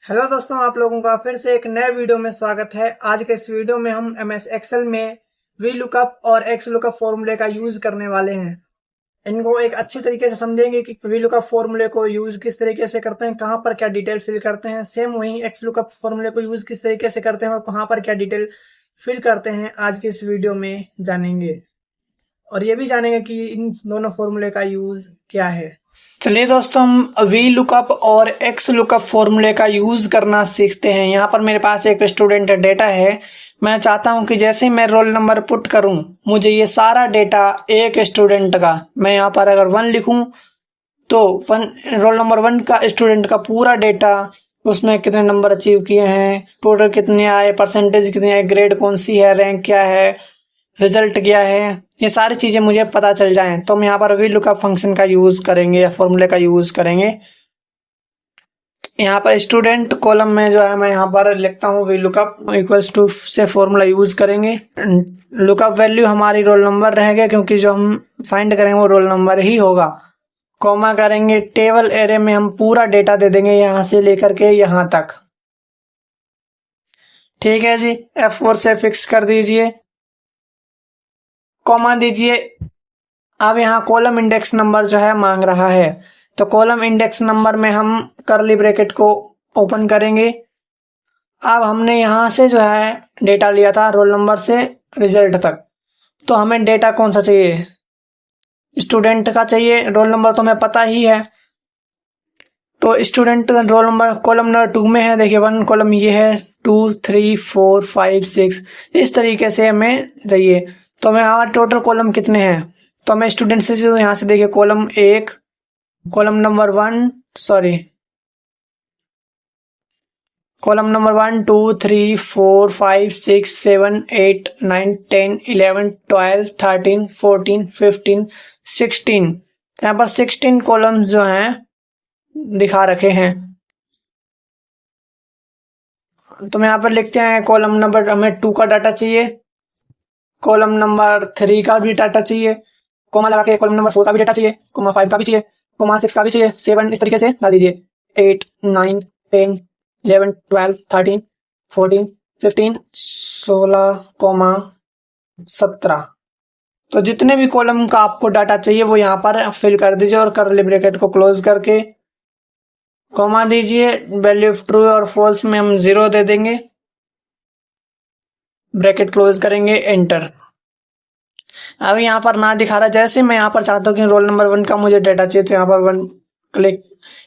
Hello दोस्तों, आप लोगों का फिर से एक नए वीडियो में स्वागत है। आज के इस वीडियो में हम एमएस एक्सेल में वी लुकअप और एक्स लुकअप फॉर्मूले का यूज करने वाले हैं। इनको एक अच्छी तरीके से समझेंगे कि वी लुकअप फॉर्मूले को यूज किस तरीके से करते हैं, कहां पर क्या डिटेल फिल करते हैं। सेम वही एक्स लुकअप फॉर्मूले को यूज किस तरीके से करते हैं और कहां पर क्या डिटेल फिल करते हैं, आज के इस वीडियो में जानेंगे। और ये भी जानेंगे कि इन दोनों फॉर्मूले का यूज क्या है। चलिए दोस्तों, हम वी लुकअप और एक्स लुकअप फॉर्मूले का यूज करना सीखते हैं। यहाँ पर मेरे पास एक स्टूडेंट डेटा है। मैं चाहता हूँ कि जैसे ही मैं रोल नंबर पुट करूँ, मुझे ये सारा डेटा एक स्टूडेंट का, मैं यहाँ पर अगर 1 लिखूं तो रोल नंबर 1 का स्टूडेंट का पूरा डेटा, उसमें कितने नंबर अचीव किए हैं, टोटल कितने आए, परसेंटेज कितने आए, ग्रेड कौन सी है, रैंक क्या है, रिजल्ट क्या है, ये सारी चीजें मुझे पता चल जाएं तो हम यहाँ पर वी लुकअप फंक्शन का यूज करेंगे या फॉर्मूले का यूज करेंगे। यहाँ पर स्टूडेंट कॉलम में जो है मैं यहाँ पर लिखता हूँ वी लुकअप इक्वल्स टू से फॉर्मूला यूज करेंगे। लुकअप वैल्यू हमारी रोल नंबर रहेगा, क्योंकि जो हम फाइंड करेंगे वो रोल नंबर ही होगा। कॉमा करेंगे, टेबल एरे में हम पूरा डेटा दे देंगे यहाँ से लेकर के यहाँ तक। ठीक है जी, F4 से फिक्स कर दीजिए, कॉमा दीजिए। अब यहाँ कॉलम इंडेक्स नंबर जो है मांग रहा है, तो कॉलम इंडेक्स नंबर में हम कर्ली ब्रैकेट को ओपन करेंगे। अब हमने यहाँ से जो है डेटा लिया था रोल नंबर से रिजल्ट तक, तो हमें डेटा कौन सा चाहिए, स्टूडेंट का चाहिए। रोल नंबर तो हमें पता ही है, तो student roll number column number 2 में है। देखिए 1 कॉलम ये है, 2 3 4 5 6 इस तरीके से हमें चाहिए। तो हमें हमारे टोटल कॉलम कितने हैं, तो हमें स्टूडेंट से यहाँ से देखिए column 1, column number 1 sorry column number 1 2 3 4 5 6 7 8 9 10 11 12 13 14 15 16, यहाँ पर 16 कॉलम्स जो हैं दिखा रखे हैं। तो मैं यहाँ पर लिखते हैं कॉलम नंबर हमें 2 का डाटा चाहिए, कॉलम नंबर 3 का भी डाटा चाहिए, कोमा लगा के कॉलम नंबर 4 का भी डाटा चाहिए, कोमा 5 का भी चाहिए, कोमा 6 का भी चाहिए, 7 इस तरीके से डाल दीजिए, 8 9 10 11 12 13 14 15 16 कोमा 17। तो जितने भी कॉलम का आपको डाटा चाहिए वो यहाँ पर फिल कर दीजिए और कर्ली ब्रैकेट को क्लोज करके कोमा दीजिए। वैल्यू ऑफ ट्रू और फॉल्स में हम 0 दे देंगे, ब्रैकेट क्लोज करेंगे, एंटर। अब यहाँ पर ना दिखा रहा, जैसे मैं यहाँ पर चाहता हूँ कि रोल नंबर 1 का मुझे डेटा चाहिए, तो यहाँ पर 1 क्लिक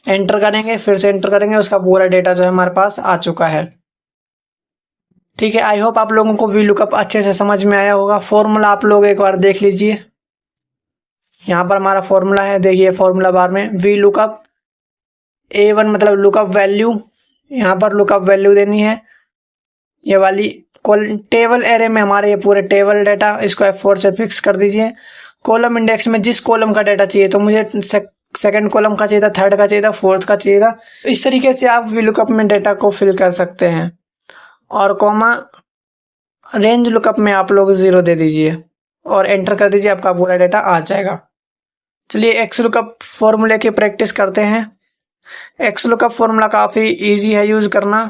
एंटर करेंगे, फिर से एंटर करेंगे, उसका पूरा डेटा जो है हमारे पास आ चुका है। ठीक है, आई होप आप लोगों को वी लुकअप अच्छे से समझ में आया होगा। फॉर्मूला आप लोग एक बार देख लीजिए, यहाँ पर हमारा फॉर्मूला है, देखिए फॉर्मूला बार में वी लुकअप A1 मतलब लुकअप वैल्यू, यहाँ पर लुकअप वैल्यू देनी है ये वाली। टेबल एरे में हमारे ये पूरे टेबल डेटा, इसको F4 से फिक्स कर दीजिए। कॉलम इंडेक्स में जिस कॉलम का डेटा चाहिए, तो मुझे सेकंड कॉलम का चाहिए था, थर्ड का चाहिए था, फोर्थ का चाहिए था। इस तरीके से आप वी लुकअप में डेटा को फिल कर सकते हैं। और कॉमा रेंज लुकअप में आप लोग 0 दे दीजिए और एंटर कर दीजिए, आपका पूरा डेटा आ जाएगा। चलिए एक्स लुकअप फॉर्मूले की प्रैक्टिस करते हैं। एक्स लुकअप फॉर्मूला काफी इजी है यूज करना।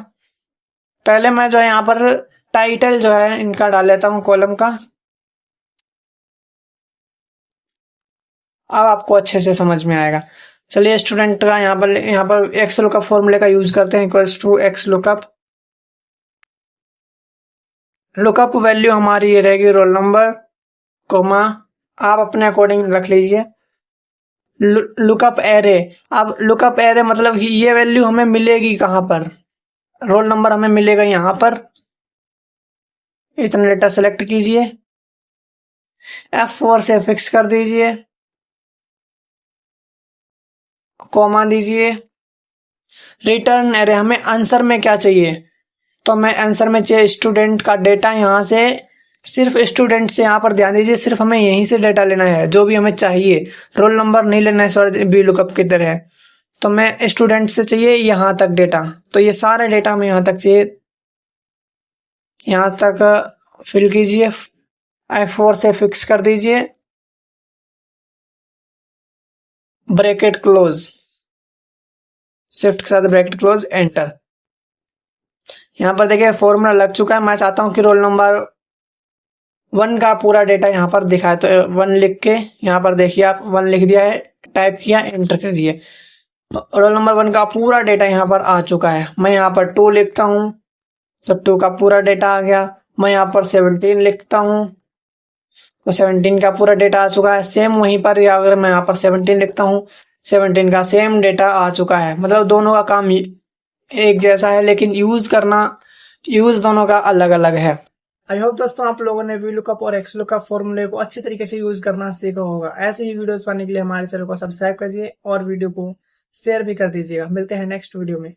पहले मैं जो है यहाँ पर टाइटल जो है इनका डाल लेता हूँ कॉलम का, अब आपको अच्छे से समझ में आएगा। चलिए स्टूडेंट का यहाँ पर एक्स लुकअप फॉर्मूले का यूज करते हैं, equals to X lookup. Lookup value हमारी ये रहेगी रोल नंबर, कोमा आप अपने अकॉर्डिंग रख लीजिए। लुकअप एरे, अब लुकअप एरे मतलब कि ये वैल्यू हमें मिलेगी कहां पर, रोल नंबर हमें मिलेगा यहाँ पर। इतना डेटा सेलेक्ट कीजिए, F4 से फिक्स कर दीजिए, कॉमा दीजिए। रिटर्न एरे, हमें आंसर में क्या चाहिए, तो मैं आंसर में चाहिए स्टूडेंट का डेटा, यहाँ से सिर्फ स्टूडेंट से, यहाँ पर ध्यान दीजिए, सिर्फ हमें यहीं से डेटा लेना है जो भी हमें चाहिए, रोल नंबर नहीं लेना है सॉरी वी लुकअप की तरह है। तो मैं स्टूडेंट से चाहिए यहाँ तक डेटा, तो ये सारा डेटा हमें यहाँ तक चाहिए, यहाँ तक फिल कीजिए, F4 से फिक्स कर दीजिए, ब्रैकेट क्लोज, शिफ्ट के साथ ब्रैकेट क्लोज, एंटर। यहाँ पर देखिए फॉर्मूला लग चुका है। मैं चाहता हूँ कि रोल नंबर 1 का पूरा डेटा यहाँ पर दिखाए, तो 1 लिख के यहाँ पर देखिए आप 1 लिख दिया है, टाइप किया, एंटर कर दिए, रोल नंबर 1 का पूरा डेटा यहाँ पर आ चुका है। मैं यहाँ पर 2 लिखता हूँ तो 2 का पूरा डेटा आ गया। मैं यहाँ पर 17 लिखता हूँ तो 17 का पूरा डेटा आ चुका है। सेम वहीं पर अगर मैं यहाँ पर 17 लिखता हूँ, 17 का सेम डेटा आ चुका है। मतलब दोनों का काम एक जैसा है, लेकिन यूज दोनों का अलग अलग है। आई होप दोस्तों आप लोगों ने VLOOKUP और XLOOKUP फॉर्मूले को अच्छी तरीके से यूज करना सीखा होगा। ऐसे ही वीडियोस पाने के लिए हमारे चैनल को सब्सक्राइब कीजिए और वीडियो को शेयर भी कर दीजिएगा। मिलते हैं नेक्स्ट वीडियो में।